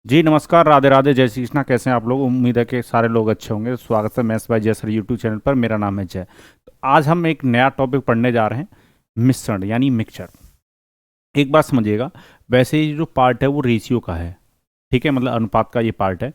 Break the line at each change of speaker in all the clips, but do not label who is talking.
जी नमस्कार, राधे राधे, जय श्री कृष्णा। कैसे हैं आप लोग? उम्मीद है कि सारे लोग अच्छे होंगे। स्वागत है मैथ्स बाय जय सर यूट्यूब चैनल पर। मेरा नाम है जय। तो आज हम एक नया टॉपिक पढ़ने जा रहे हैं, मिश्रण यानी मिक्सचर। एक बात समझिएगा, वैसे ये जो पार्ट है वो रेशियो का है, ठीक है, मतलब अनुपात का ये पार्ट है।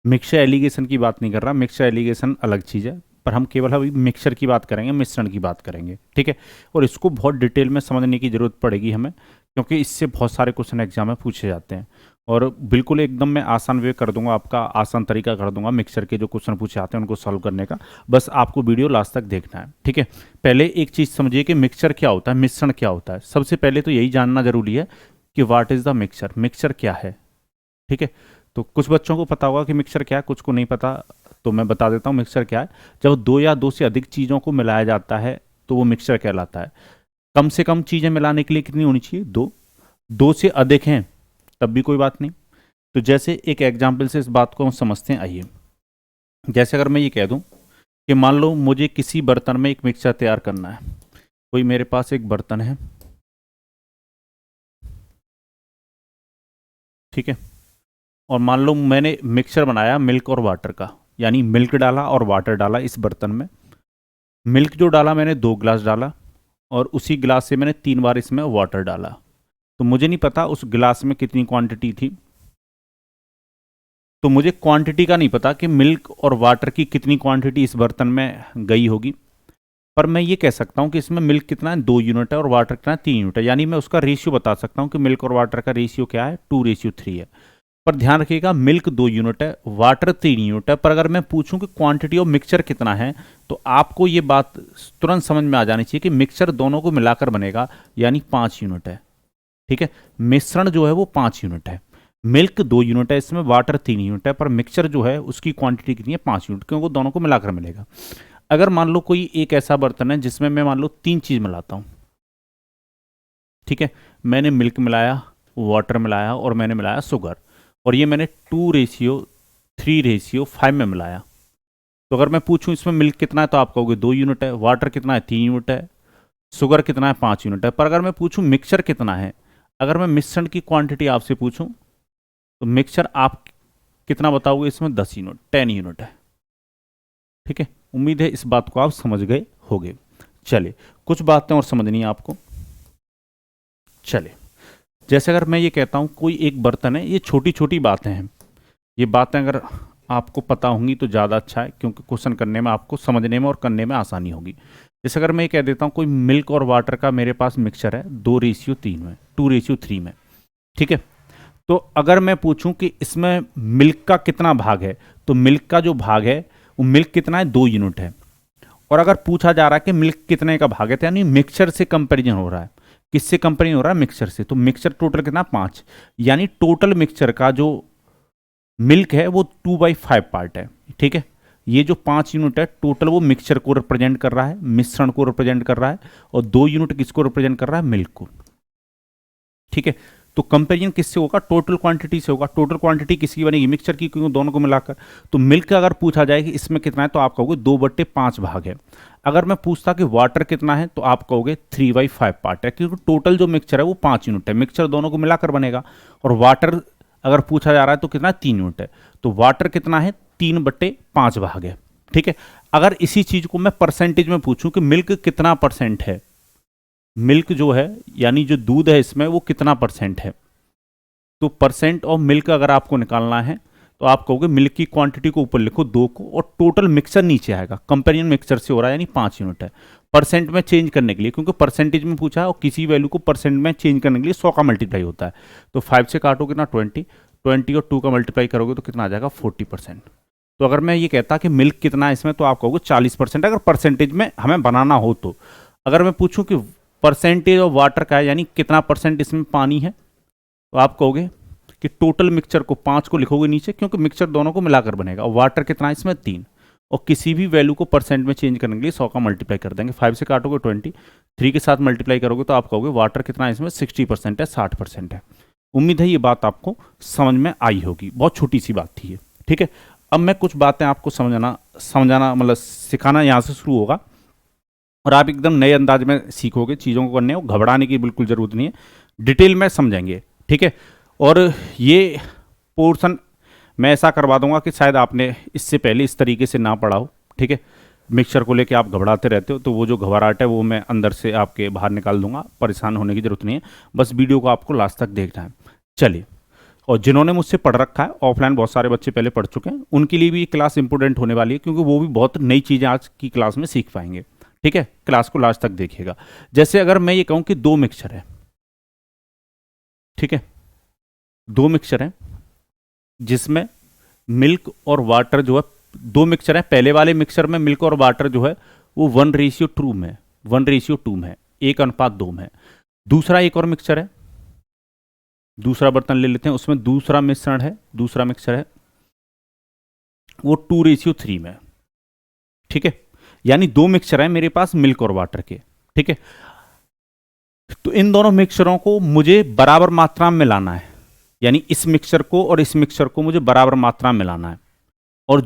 मिक्सचर एलिगेशन की बात नहीं कर रहा, मिक्सचर एलिगेशन अलग चीज़ है। पर हम केवल अभी मिक्सचर की बात करेंगे, मिश्रण की बात करेंगे, ठीक है। और इसको बहुत डिटेल में समझने की ज़रूरत पड़ेगी हमें, क्योंकि इससे बहुत सारे क्वेश्चन एग्जाम में पूछे जाते हैं। और बिल्कुल एकदम मैं आसान वे कर दूंगा, आपका आसान तरीका कर दूंगा मिक्सचर के जो क्वेश्चन पूछे जाते हैं उनको सॉल्व करने का। बस आपको वीडियो लास्ट तक देखना है, ठीक है। पहले एक चीज़ समझिए कि मिक्सचर क्या होता है, मिश्रण क्या होता है। सबसे पहले तो यही जानना जरूरी है कि what is the mixture, mixture क्या है, ठीक है। तो कुछ बच्चों को पता होगा कि मिक्सचर क्या है, कुछ को नहीं पता, तो मैं बता देता हूँ मिक्सचर क्या है। जब दो या दो से अधिक चीज़ों को मिलाया जाता है तो वो मिक्सचर कहलाता है। कम से कम चीज़ें मिलाने के लिए कितनी होनी चाहिए? दो। दो से अधिक हैं तब भी कोई बात नहीं। तो जैसे एक एग्जाम्पल से इस बात को हम समझते हैं, आइए। जैसे अगर मैं ये कह दूं कि मान लो मुझे किसी बर्तन में एक मिक्सचर तैयार करना है। कोई मेरे पास एक बर्तन है, ठीक है, और मान लो मैंने मिक्सचर बनाया मिल्क और वाटर का, यानी मिल्क डाला और वाटर डाला इस बर्तन में। मिल्क जो डाला मैंने 2 गिलास डाला, और उसी गिलास से मैंने 3 बार इसमें वाटर डाला। तो मुझे नहीं पता उस गिलास में कितनी क्वांटिटी थी, तो मुझे क्वांटिटी का नहीं पता कि मिल्क और वाटर की कितनी क्वांटिटी इस बर्तन में गई होगी। पर मैं ये कह सकता हूँ कि इसमें मिल्क कितना है, 2 यूनिट है, और वाटर कितना है, 3 यूनिट है। यानी मैं उसका रेशियो बता सकता हूँ कि मिल्क और वाटर का रेशियो क्या है, 2:3 है। पर ध्यान रखिएगा, मिल्क 2 यूनिट है, वाटर 3 यूनिट है। पर अगर मैं पूछूं कि क्वांटिटी ऑफ मिक्सचर कितना है, तो आपको ये बात तुरंत समझ में आ जानी चाहिए कि मिक्सचर दोनों को मिलाकर बनेगा, यानी 5 यूनिट है, ठीक है। मिश्रण जो है वो 5 यूनिट है। मिल्क 2 यूनिट है, इसमें वाटर 3 यूनिट है, पर मिक्सचर जो है उसकी क्वांटिटी कितनी है, 5 यूनिट, क्योंकि वो दोनों को मिलाकर मिलेगा। अगर मान लो कोई एक ऐसा बर्तन है जिसमें मैं मान लो 3 चीज मिलाता हूं, ठीक है। मैंने मिल्क मिलाया, वाटर मिलाया, और मैंने मिलाया शुगर, और ये मैंने 2:3:5 में मिलाया। तो अगर मैं पूछूं इसमें मिल्क कितना है, तो आप कहोगे 2 यूनिट है, वाटर कितना है, 3 यूनिट है, शुगर कितना है, 5 यूनिट है। पर अगर मैं पूछूं मिक्सचर कितना है, अगर मैं मिश्रण की क्वांटिटी आपसे पूछूं, तो मिक्सचर आप कितना बताओगे? इसमें 10 यूनिट, 10 यूनिट है, ठीक है। उम्मीद है इस बात को आप समझ गए होगे। चलिए, कुछ बातें और समझनी है आपको। चलिए, जैसे अगर मैं ये कहता हूं कोई एक बर्तन है, ये छोटी छोटी बातें हैं, ये बातें अगर आपको पता होंगी तो ज़्यादा अच्छा है, क्योंकि क्वेश्चन करने में आपको समझने में और करने में आसानी होगी। जैसे अगर मैं ये कह देता हूँ कोई मिल्क और वाटर का मेरे पास मिक्सचर है 2:3 में, 2:3 में, ठीक है। तो अगर मैं पूछूं कि इसमें मिल्क का कितना भाग है, तो मिल्क का जो भाग है वो मिल्क कितना है, 2 यूनिट है। और अगर पूछा जा रहा है कि मिल्क कितने का भाग है, तो यानी मिक्सचर से कंपेरिजन हो रहा है। किससे कंपेरिजन हो रहा है? मिक्सचर से। तो मिक्सचर टोटल कितना, 5, यानी टोटल मिक्सचर का जो मिल्क है वो 2/5 पार्ट है, ठीक है। ये जो 5 यूनिट है टोटल, वो मिक्सचर को रिप्रेजेंट कर रहा है, मिश्रण को रिप्रेजेंट कर रहा है, और 2 यूनिट किसको रिप्रेजेंट कर रहा है? मिल्क को, ठीक है। तो कंपेरिजन किससे होगा? टोटल क्वांटिटी से होगा। टोटल क्वांटिटी किसकी बनेगी? मिक्सचर की, क्योंकि दोनों को मिलाकर। तो मिल्क का अगर पूछा जाए कि इसमें कितना है, तो आप कहोगे 2/5 भाग है। अगर मैं पूछता कि वाटर कितना है, तो आप कहोगे 3/5 पार्ट है, क्योंकि टोटल जो मिक्सचर है वो 5 यूनिट है, मिक्सचर दोनों को मिलाकर बनेगा। और वाटर अगर पूछा जा रहा है तो कितना है? 3 यूनिट है। तो वाटर कितना है? 3/5 भाग है, ठीक है। अगर इसी चीज को मैं परसेंटेज में पूछूं कि मिल्क कितना परसेंट है, मिल्क जो है यानी जो दूध है इसमें वो कितना परसेंट है, तो परसेंट ऑफ मिल्क अगर आपको निकालना है, तो आप कहोगे मिल्क की क्वांटिटी को ऊपर लिखो 2 को, और टोटल मिक्सचर नीचे आएगा। कंपेरिजन मिक्सचर से हो रहा है, यानी 5 यूनिट है। परसेंट में चेंज करने के लिए, क्योंकि परसेंटेज में पूछा है और किसी वैल्यू को परसेंट में चेंज करने के लिए 100 का मल्टीप्लाई होता है। तो 5 से काटोगे ना 20, 20 और 2 का मल्टीप्लाई करोगे तो कितना आ जाएगा? 40%। तो अगर मैं ये कहता कि मिल्क कितना है इसमें, तो आप कहोगे 40%, अगर परसेंटेज में हमें बनाना हो तो। अगर मैं पूछूं कि परसेंटेज ऑफ वाटर का है, यानी कितना परसेंट इसमें पानी है, तो आप कहोगे कि टोटल मिक्सचर को 5 को लिखोगे नीचे, क्योंकि मिक्सचर दोनों को मिलाकर बनेगा, और वाटर कितना है इसमें? 3। और किसी भी वैल्यू को परसेंट में चेंज करने के लिए 100 का मल्टीप्लाई कर देंगे। 5 से काटोगे 20, 3 के साथ मल्टीप्लाई करोगे तो आप कहोगे वाटर कितना है इसमें? 60% है, 60% है। उम्मीद है ये बात आपको समझ में आई होगी। बहुत छोटी सी बात थी ये, ठीक है। अब मैं कुछ बातें आपको समझाना मतलब सिखाना यहाँ से शुरू होगा, और आप एकदम नए अंदाज में सीखोगे चीज़ों को करने, को घबराने की बिल्कुल ज़रूरत नहीं है, डिटेल में समझेंगे, ठीक है। और ये पोर्शन मैं ऐसा करवा दूंगा कि शायद आपने इससे पहले इस तरीके से ना पढ़ा हो, ठीक है। मिक्सचर को लेके आप घबराते रहते हो, तो वो जो घबराहट है वो मैं अंदर से आपके बाहर निकाल दूंगा, परेशान होने की जरूरत नहीं है, बस वीडियो को आपको लास्ट तक देखना है। चलिए, और जिन्होंने मुझसे पढ़ रखा है ऑफलाइन, बहुत सारे बच्चे पहले पढ़ चुके हैं, उनके लिए भी ये क्लास इंपॉर्टेंट होने वाली है, क्योंकि वो भी बहुत नई चीज़ें आज की क्लास में सीख पाएंगे, ठीक है। क्लास को लास्ट तक देखिएगा। जैसे अगर मैं ये कहूँ कि दो मिक्सचर है, ठीक है, दो मिक्सचर है जिसमें मिल्क और वाटर जो है, दो मिक्सचर है, पहले वाले मिक्सचर में मिल्क और वाटर जो है वो 1:2 में, 1:2 में, 1:2 में। दूसरा एक और मिक्सचर है, दूसरा बर्तन ले लेते हैं, उसमें दूसरा मिश्रण है, दूसरा मिक्सचर है, वो 2:3 में, ठीक है। यानी दो मिक्सचर है मेरे पास मिल्क और वाटर के, ठीक है। तो इन दोनों मिक्सचरों को मुझे बराबर मात्रा में मिलाना है, यानी इस मिक्सचर को और इस मिक्सचर को मुझे बराबर मात्रा में मिलाना है। और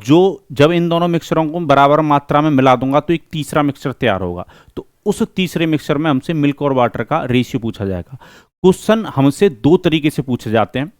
जब इन दोनों मिक्सचरों को बराबर मात्रा में मिला दूंगा तो एक तीसरा मिक्सचर तैयार होगा। तो उस तीसरे मिक्सचर में हमसे मिल्क और वाटर का रेशियो पूछा जाएगा। क्वेश्चन हमसे दो तरीके से पूछे जाते हैं,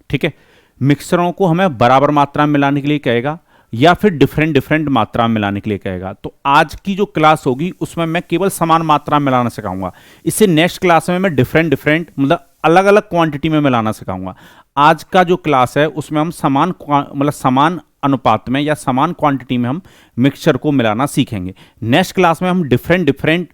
ठीक है। मिक्सचरों को हमें बराबर मात्रा में मिलाने के लिए कहेगा, या फिर डिफरेंट डिफरेंट मात्रा में मिलाने के लिए कहेगा। तो आज की जो क्लास होगी उसमें मैं केवल समान मात्रा में मिलाना सिखाऊंगा। इससे नेक्स्ट क्लास में मैं डिफरेंट डिफरेंट मतलब अलग अलग क्वांटिटी में मिलाना सिखाऊंगा। आज का जो क्लास है उसमें हम समान अनुपात में या समान क्वांटिटी में हम मिक्सचर को मिलाना सीखेंगे। नेक्स्ट क्लास में हम डिफरेंट डिफरेंट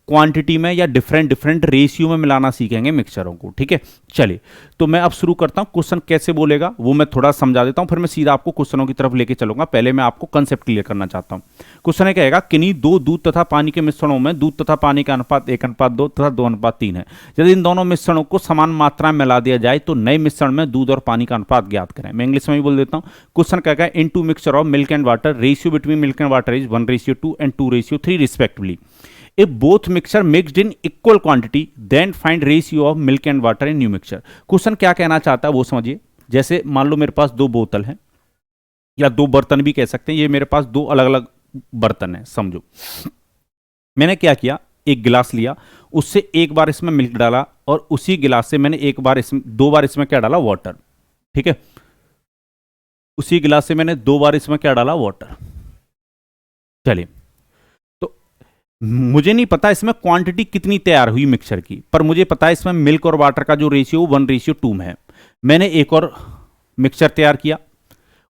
क्वांटिटी में या डिफरेंट डिफरेंट रेशियो में मिलाना सीखेंगे मिक्सचरों को, ठीक है। चलिए, तो मैं अब शुरू करता हूं। क्वेश्चन कैसे बोलेगा वो मैं थोड़ा समझा देता हूं, फिर मैं सीधा आपको क्वेश्चनों की तरफ लेके चलूंगा। पहले मैं आपको कंसेप्ट क्लियर करना चाहता हूं। क्वेश्चन है कहेगा किन्हीं दो दूध तथा पानी के मिश्रणों में दूध तथा पानी का अनुपात 1:2 तथा 2:3 है। यदि इन दोनों मिश्रणों को समान मात्रा में मिला दिया जाए तो नए मिश्रण में दूध और पानी का अनुपात ज्ञात करें। मैं इंग्लिश में भी बोल देता हूँ। क्वेश्चन कहेगा in two mixture of milk and water ratio between milk and water is 1:2 and 2:3 respectively. If both mixture mixed in equal quantity, then find ratio of milk and water in new mixture. Question क्या कहना चाहता है वो समझिए। जैसे मान लो मेरे पास दो बोतल हैं, या दो बर्तन भी कह सकते हैं, ये मेरे पास दो अलग अलग बर्तन हैं समझो। मैंने क्या किया, एक गिलास लिया, उससे एक बार इसमें मिल्क डाला, और उसी गिलास से मैंने दो बार इसमें क्या डाला, वाटर, ठीक है। उसी गिलास से मैंने दो बार इसमें क्या डाला, वाटर। चलिए, मुझे नहीं पता इसमें क्वांटिटी कितनी तैयार हुई मिक्सचर की, पर मुझे पता है इसमें मिल्क और वाटर का जो रेशियो 1:2 में है। मैंने एक और मिक्सचर तैयार किया,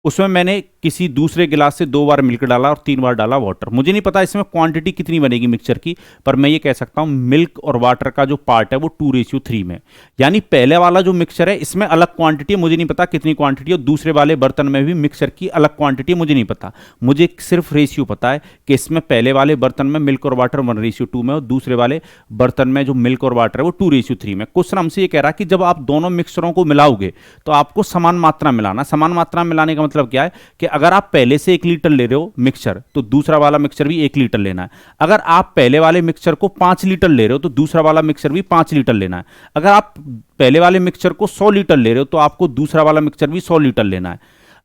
उसमें मैंने किसी दूसरे गिलास से दो बार मिल्क डाला और 3 बार डाला वाटर। मुझे नहीं पता इसमें क्वांटिटी कितनी बनेगी मिक्सचर की, पर मैं ये कह सकता हूं मिल्क और वाटर का जो पार्ट है वो 2:3 में। यानी पहले वाला जो मिक्सचर है इसमें अलग क्वांटिटी है, मुझे नहीं पता कितनी क्वांटिटी है, और दूसरे वाले बर्तन में भी मिक्सचर की अलग क्वांटिटी है, मुझे नहीं पता। मुझे सिर्फ रेशियो पता है कि इसमें पहले वाले बर्तन में मिल्क और वाटर 1:2 में, और दूसरे वाले बर्तन में जो मिल्क और वाटर है वो 2:3 में। क्वेश्चन हमसे ये कह रहा है कि जब आप दोनों मिक्सचरों को मिलाओगे तो आपको समान मात्रा मिलाना। समान मात्रा मिलाने का मतलब क्या है कि अगर आप पहले से 1 लीटर ले रहे हो मिक्सचर, तो दूसरा वाला मिक्सचर भी 1 लीटर लेना है। अगर आप पहले वाले मिक्सचर को 5 लीटर ले रहे हो तो दूसरा वाला मिक्सचर भी 5 लीटर लेना है। अगर आप पहले वाले मिक्सचर को 100 लीटर ले रहे हो तो आपको दूसरा वाला मिक्सचर भी 100 लीटर लेना है।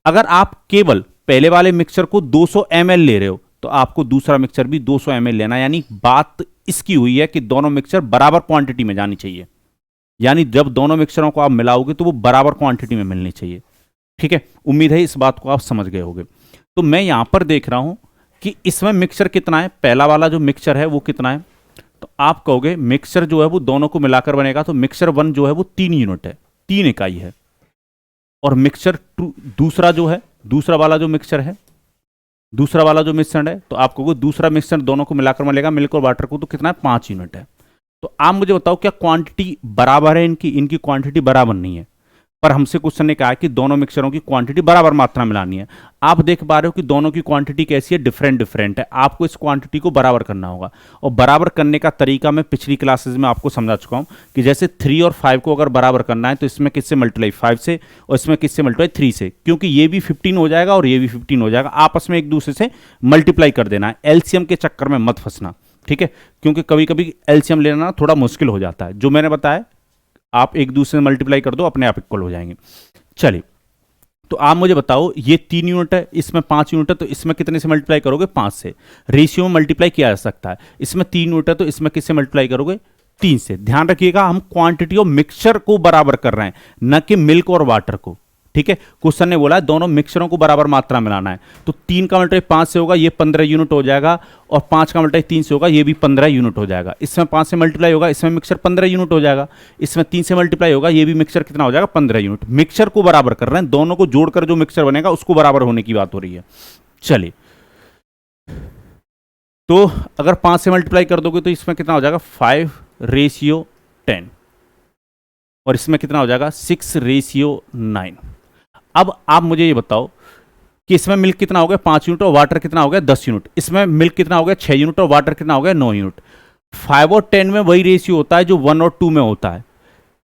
अगर आप केवल पहले वाले मिक्सचर को 200 ml ले रहे हो तो आपको दूसरा मिक्सचर भी 200 ml लेना है। यानी बात इसकी हुई है कि दोनों मिक्सचर बराबर क्वांटिटी में जानी चाहिए। यानी जब दोनों मिक्सचरों को आप मिलाओगे तो वो बराबर क्वांटिटी में मिलनी चाहिए, ठीक है। उम्मीद है इस बात को आप समझ गए होंगे। तो मैं यहां पर देख रहा हूं कि इसमें मिक्सचर कितना है, पहला वाला जो मिक्सचर है वो कितना है। तो आप कहोगे मिक्सचर जो है वो दोनों को मिलाकर बनेगा, तो मिक्सचर 1 जो है वो 3 यूनिट है, 3 इकाई है। और मिक्सचर 2 दूसरा जो है, दूसरा वाला जो मिक्सचर है, दूसरा वाला जो मिश्रण है, तो आप कहोगे दूसरा मिश्रण दोनों को मिलाकर मिलेगा मिल्क और वाटर को, तो कितना है, 5 यूनिट है। तो आप मुझे बताओ क्या क्वांटिटी बराबर है इनकी क्वांटिटी बराबर नहीं है। पर हमसे क्वेश्चन ने कहा कि दोनों मिक्सचरों की क्वांटिटी बराबर मात्रा में लानी है। आप देख पा रहे हो कि दोनों की क्वांटिटी कैसी है, डिफरेंट डिफरेंट है। आपको इस क्वांटिटी को बराबर करना होगा, और बराबर करने का तरीका मैं पिछली क्लासेस में आपको समझा चुका हूं कि जैसे 3 और 5 को अगर बराबर करना है तो इसमें किससे मल्टीप्लाई 5 से, और इसमें किससे मल्टीप्लाई 3 से, क्योंकि ये भी 15 हो जाएगा और ये भी 15 हो जाएगा। आपस में एक दूसरे से मल्टीप्लाई कर देना है। एलसीएम के चक्कर में मत फंसना, ठीक है, क्योंकि कभी कभी एलसीएम लेना थोड़ा मुश्किल हो जाता है। जो मैंने बताया आप एक दूसरे से मल्टीप्लाई कर दो, अपने आप इक्वल हो जाएंगे। चलिए, तो आप मुझे बताओ ये 3 यूनिट है, इसमें 5 यूनिट है, तो इसमें कितने से मल्टीप्लाई करोगे, 5 से। रेशियो में मल्टीप्लाई किया जा सकता है। इसमें 3 यूनिट है तो इसमें किससे मल्टीप्लाई करोगे, 3 से। ध्यान रखिएगा हम क्वांटिटी ऑफ मिक्सचर को बराबर कर रहे हैं, न कि मिल्क और वाटर को, ठीक है, क्वेश्चन ने बोला है दोनों मिक्सरों को बराबर मात्रा मिलाना है, तो 3 का मल्टीप्लाई 5 से होगा, ये 15 यूनिट हो जाएगा, और 5 का मल्टीप्लाई 3 से होगा, ये भी 15 यूनिट हो जाएगा। इसमें 5 से मल्टीप्लाई होगा, इसमें मिक्सर 15 यूनिट हो जाएगा, इसमें 3 से मल्टीप्लाई होगा, ये भी मिक्सर कितना हो जाएगा 15 यूनिट। मिक्सर को बराबर कर रहे हैं, दोनों को जोड़कर जो मिक्सर बनेगा उसको बराबर होने की बात हो रही है। चलिए, तो अगर 5 से मल्टीप्लाई कर दोगे तो इसमें कितना हो जाएगा 5:10, और इसमें कितना हो जाएगा 6:9। अब आप मुझे ये बताओ कि इसमें मिल्क कितना हो गया 5 यूनिट और वाटर कितना हो गया 10 यूनिट, इसमें मिल्क कितना हो गया 6 यूनिट और वाटर कितना हो गया 9 यूनिट। 5 और 10 में वही रेशियो होता है जो 1 और 2 में होता है,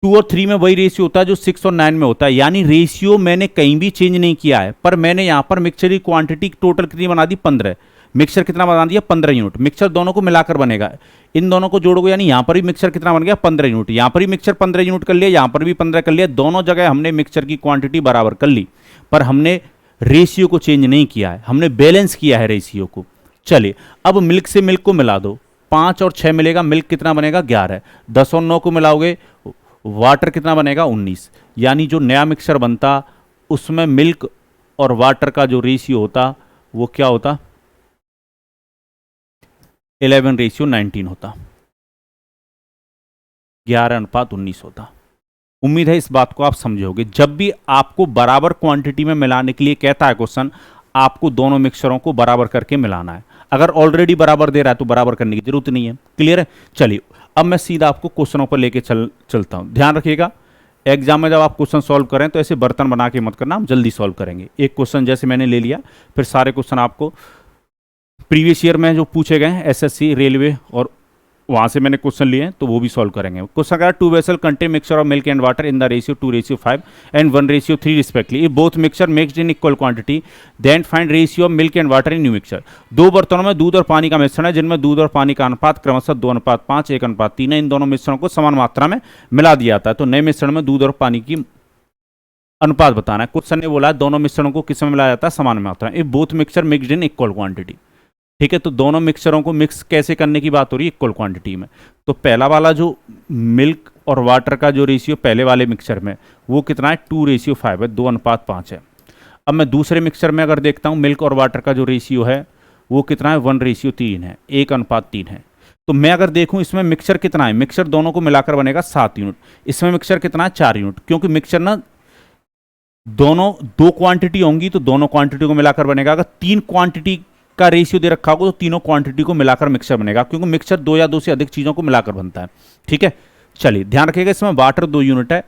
2 और 3 में वही रेशियो होता है जो 6 और 9 में होता है, यानी रेशियो मैंने कहीं भी चेंज नहीं किया है, पर मैंने यहां पर मिक्सचर की क्वांटिटी टोटल कितनी बना दी 15, मिक्सचर कितना बना दिया 15 यूनिट। मिक्सचर दोनों को मिलाकर बनेगा, इन दोनों को जोड़ोगे यानी यहां पर भी मिक्सचर कितना बन गया 15 यूनिट, यहां पर भी मिक्सचर 15 यूनिट कर लिया, यहां पर भी 15 कर लिया, दोनों जगह हमने मिक्सचर की क्वांटिटी बराबर कर ली, पर हमने रेशियो को चेंज नहीं किया है, हमने बैलेंस किया है रेशियो को। चलिए, अब मिल्क से मिल्क को मिला दो, 5 और 6 मिलेगा, मिल्क कितना बनेगा 11, 10 और 9 को मिलाओगे वाटर कितना बनेगा 19, यानी जो नया मिक्सचर बनता उसमें मिल्क और वाटर का जो रेशियो होता वो क्या होता 11:19 होता, 11:19 होता। उम्मीद है इस बात को आप समझोगे। जब भी आपको बराबर क्वांटिटी में मिलाने के लिए कहता है क्वेश्चन, आपको दोनों मिक्सचरों को बराबर करके मिलाना है। अगर ऑलरेडी बराबर दे रहा है तो बराबर करने की जरूरत नहीं है। क्लियर है? चलिए, अब मैं सीधा आपको क्वेश्चनों पर लेके चलता हूं। ध्यान रखिएगा, एग्जाम में जब आप क्वेश्चन सॉल्व करें तो ऐसे बर्तन बना के मत करना, हम जल्दी सॉल्व करेंगे। एक क्वेश्चन जैसे मैंने ले लिया, फिर सारे क्वेश्चन आपको प्रीवियस ईयर में जो पूछे गए हैं एसएससी रेलवे और वहां से मैंने क्वेश्चन लिए हैं तो वो भी सॉल्व करेंगे। क्वेश्चन कह रहा है 2 vessel contain mixture of milk and water in the ratio 2:5 and 1:3 respectively. If both mixture mixed in equal quantity then find ratio of milk and water in new mixture. 2 बर्तनों में दूध और पानी का मिश्रण है जिनमें दूध और पानी का अनुपात क्रमशः 2:5, 1:3 है। इन दोनों मिश्रणों को समान मात्रा में मिला दिया जाता है, तो नए मिश्रण में दूध और पानी की अनुपात बताना है। क्वेश्चन ने बोला दोनों मिश्रणों को किस में मिलाया जाता है समान मात्रा में। If both mixture mixed in equal quantity, ठीक है, तो दोनों मिक्सचरों को मिक्स कैसे करने की बात हो रही है इक्वल क्वांटिटी में। तो पहला वाला जो मिल्क और वाटर का जो रेशियो पहले वाले मिक्सचर में वो कितना है 2:5 है, 2:5 है। अब मैं दूसरे मिक्सचर में अगर देखता हूं मिल्क और वाटर का जो रेशियो है वो कितना है 1:3 है, 1:3 है। तो मैं अगर देखूं इसमें मिक्सचर कितना है, मिक्सचर दोनों को मिलाकर बनेगा 7 यूनिट, इसमें मिक्सचर कितना है 4 यूनिट, क्योंकि मिक्सचर ना दोनों 2 क्वांटिटी होंगी तो दोनों क्वांटिटी को मिलाकर बनेगा। अगर 3 क्वांटिटी का रेशियो दे रखा होगा तो तीनों क्वांटिटी को मिलाकर मिक्सचर बनेगा, क्योंकि मिक्सचर 2 या 2 से अधिक चीजों को मिलाकर बनता है। ठीक है, चलिए ध्यान रखिएगा, इसमें वाटर 2 यूनिट है,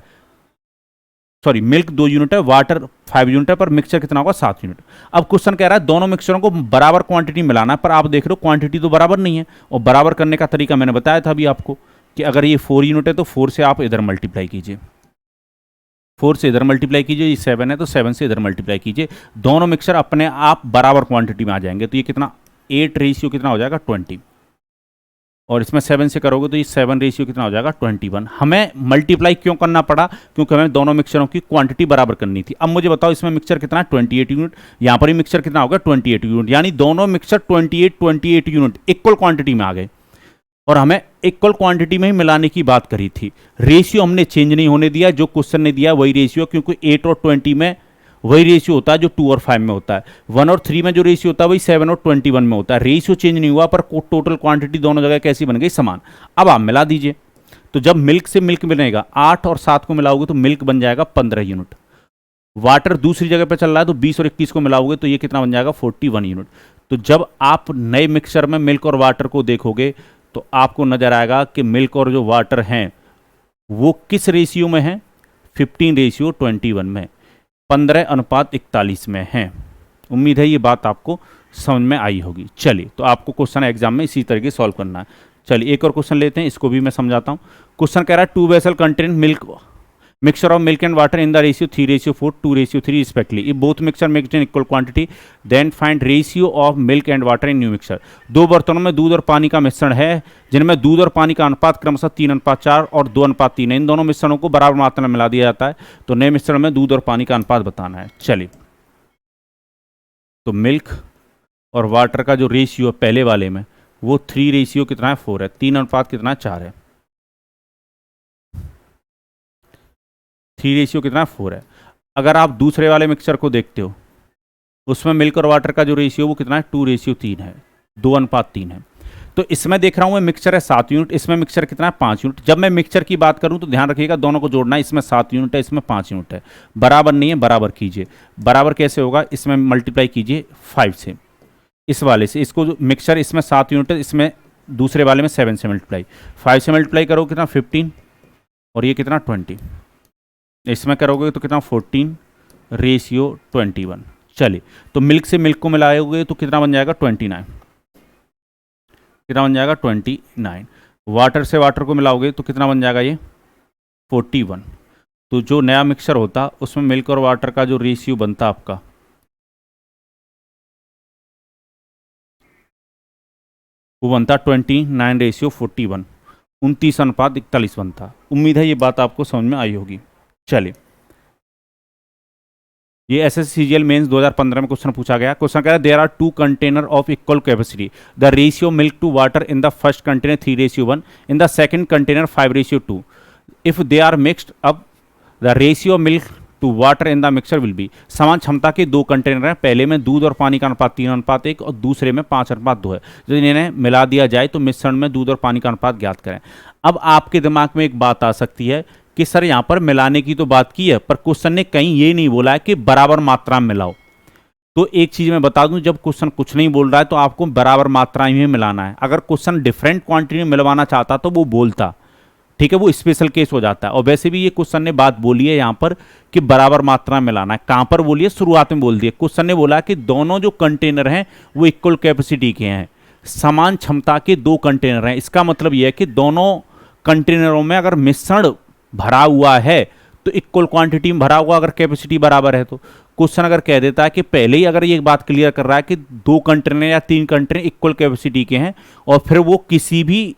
सॉरी मिल्क 2 यूनिट है, वाटर 5 यूनिट है, पर मिक्सचर कितना होगा 7 यूनिट। अब क्वेश्चन कह रहा है दोनों मिक्सचरों को बराबर क्वांटिटी मिलाना है, पर आप देख रहे हो क्वांटिटी तो बराबर नहीं है। और बराबर करने का तरीका मैंने बताया था अभी आपको कि अगर ये 4 यूनिट है तो 4 से आप इधर मल्टीप्लाई कीजिए, 4 से इधर मल्टीप्लाई कीजिए, ये 7 है तो 7 से इधर मल्टीप्लाई कीजिए, दोनों मिक्सचर अपने आप बराबर क्वांटिटी में आ जाएंगे। तो ये कितना 8 रेशियो कितना हो जाएगा 20, और इसमें 7 से करोगे तो ये 7 रेशियो कितना हो जाएगा 21। हमें मल्टीप्लाई क्यों करना पड़ा, क्योंकि हमें दोनों मिक्सचरों की क्वांटिटी बराबर करनी थी। अब मुझे बताओ इसमें मिक्सचर कितना 28 यूनिट, यहाँ पर ही मिक्सचर कितना होगा 28 यूनिट, यानी दोनों मिक्सचर 28 यूनिट इक्वल क्वांटिटी में आ गए, और हमें इक्वल क्वांटिटी में ही मिलाने की बात करी थी। रेशियो हमने चेंज नहीं होने दिया, जो क्वेश्चन ने दिया वही रेशियो, क्योंकि 8 और 20 में वही रेशियो होता है जो 2 और 5 में होता है, 1 और 3 में जो रेशियो होता है वही 7 और 21 में होता है। रेशियो चेंज नहीं हुआ, पर टोटल क्वांटिटी दोनों जगह कैसी बन गई समान। अब आप मिला दीजिए, तो जब मिल्क से मिल्क मिलेगा 8 और 7 को मिलाओगे तो मिल्क बन जाएगा 15 यूनिट। वाटर दूसरी जगह पर चल रहा है तो 20 और 21 को मिलाओगे तो ये कितना बन जाएगा 41 यूनिट। तो जब आप नए मिक्सचर में मिल्क और वाटर को देखोगे तो आपको नजर आएगा कि मिल्क और जो वाटर हैं वो किस रेशियो में है 15:21 में, 15:41 में है। उम्मीद है ये बात आपको समझ में आई होगी। चलिए, तो आपको क्वेश्चन एग्जाम में इसी तरीके सॉल्व करना है। चलिए एक और क्वेश्चन लेते हैं, इसको भी मैं समझाता हूं। क्वेश्चन कह रहा है 2 vessel contain milk mixture of milk and water in the ratio 3:4, 2:3 respectively. If both mixture mixed in equal quantity then find ratio of milk and water in new mixture. 2 बर्तनों में दूध और पानी का मिश्रण है जिनमें दूध और पानी का अनुपात क्रमशः 3:4 और 2:3 है। इन दोनों मिश्रणों को बराबर मात्रा में मिला दिया जाता है, तो नए मिश्रण में दूध और पानी का अनुपात बताना है। चलिए, तो मिल्क और वाटर का जो रेशियो है पहले वाले में वो 3 रेशियो कितना है 4 है, 3 अनुपात कितना है 4 है, 3 रेशियो कितना 4 है। अगर आप दूसरे वाले मिक्सचर को देखते हो, उसमें मिल्क और वाटर का जो रेशियो वो कितना है, 2:3 है, 2:3 है। तो इसमें देख रहा हूं मैं मिक्सचर है 7 यूनिट, इसमें मिक्सचर कितना है 5 यूनिट। जब मैं मिक्सचर की बात करूं तो ध्यान रखिएगा दोनों को जोड़ना है, इसमें 7 यूनिट है, इसमें 5 यूनिट है, बराबर नहीं है, बराबर कीजिए। बराबर कैसे होगा, इसमें मल्टीप्लाई कीजिए 5 से, इस वाले से, इसको मिक्सचर इसमें 7 यूनिट है, इसमें दूसरे वाले में 7 से मल्टीप्लाई, 5 से मल्टीप्लाई करो कितना 15 और ये कितना 20, इसमें करोगे तो कितना 14:21। चलिए, तो मिल्क से मिल्क को मिलाओगे तो कितना बन जाएगा 29, कितना बन जाएगा 29। वाटर से वाटर को मिलाओगे तो कितना बन जाएगा ये 41। तो जो नया मिक्सचर होता उसमें मिल्क और वाटर का जो रेशियो बनता आपका वो बनता 29:41, 29:41 बनता। उम्मीद है ये बात आपको समझ में आई होगी। चलिए, ये एसएससीजीएल मेंस 2015 में क्वेश्चन पूछा गया। क्वेश्चन कह रहा है there are 2 container of equal capacity, the ratio milk to water in the first container 3:1, in the second container 5:2। If they are mixed up the ratio milk to water in the mixture will be. समान क्षमता के 2 container हैं, पहले में दूध और पानी का अनुपात 3:1 और दूसरे में 5:2 है। जो इन्हें मिला दिया जाए तो मिश्रण में दूध और पानी का अनुपात ज्ञात करें। अब आपके दिमाग में एक बात आ सकती है कि सर यहाँ पर मिलाने की तो बात की है, पर क्वेश्चन ने कहीं ये नहीं बोला है कि बराबर मात्रा में मिलाओ। तो एक चीज मैं बता दूं, जब क्वेश्चन कुछ नहीं बोल रहा है तो आपको बराबर मात्रा में मिलाना है। अगर क्वेश्चन डिफरेंट क्वांटिटी में मिलवाना चाहता तो वो बोलता, ठीक है, वो स्पेशल केस हो जाता है। और वैसे भी ये क्वेश्चन ने बात बोली है यहाँ पर कि बराबर मात्रा में मिलाना है। कहां पर बोली है, शुरुआत में बोल दिया। क्वेश्चन ने बोला कि दोनों जो कंटेनर हैं वो इक्वल कैपेसिटी के हैं, समान क्षमता के 2 कंटेनर हैं। इसका मतलब यह है कि दोनों कंटेनरों में अगर मिश्रण भरा हुआ है तो इक्वल क्वांटिटी में भरा हुआ, अगर कैपेसिटी बराबर है तो। क्वेश्चन अगर कह देता है कि पहले ही अगर ये बात क्लियर कर रहा है कि 2 कंटेनर या 3 कंटेनर इक्वल कैपेसिटी के हैं और फिर वो किसी भी